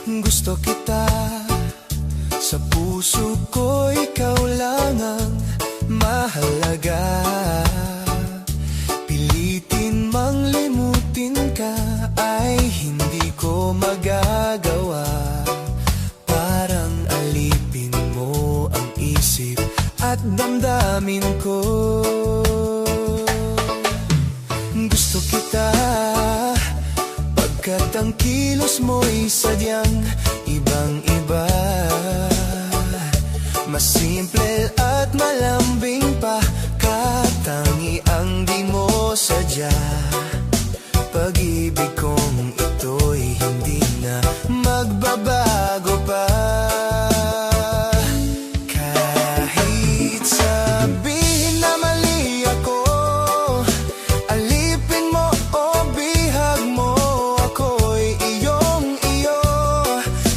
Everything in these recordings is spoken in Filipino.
Gusto kita, sa puso ko ikaw lang ang mahalaga. Pilitin mang limutin ka ay hindi ko magagawa. Parang alipin mo ang isip at damdamin ko. Gusto kita pagkat ang kilos mo'y sadyang ibang-iba. Mas simple at malambing pa, katangiang di mo sadya. Pag-ibig kong ito'y hindi na magbabago pa. Kahit sabihin na mali ako, alipin mo o bihag mo, ako'y iyong-iyo.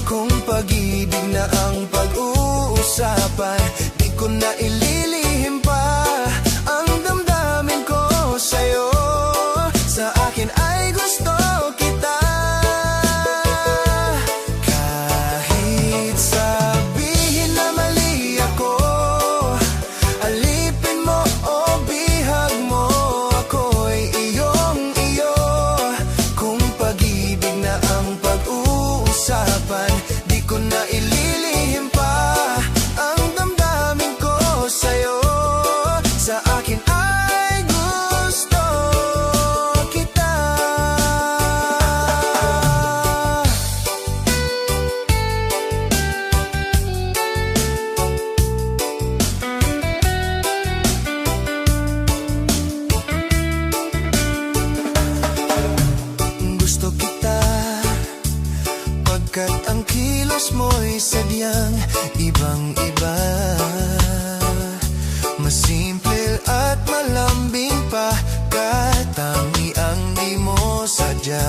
Kung pag-ibig na ang pag-uusapan, di ko na ililihim pa ang damdamin ko sa'yo. Sa akin ay gusto kita. Kahit sabihin na mali ako, alipin mo o bihag mo, ako'y iyong-iyo. Kung pag-ibig na ang pag-uusapan, di ko na ililihim pa ang damdamin ko sa'yo. Sa akin ay gusto kita. Gusto kita pagkat ang kilos mo'y sadyang ibang-iba. Mas simple at malambing pa, katangiang di mo sadya.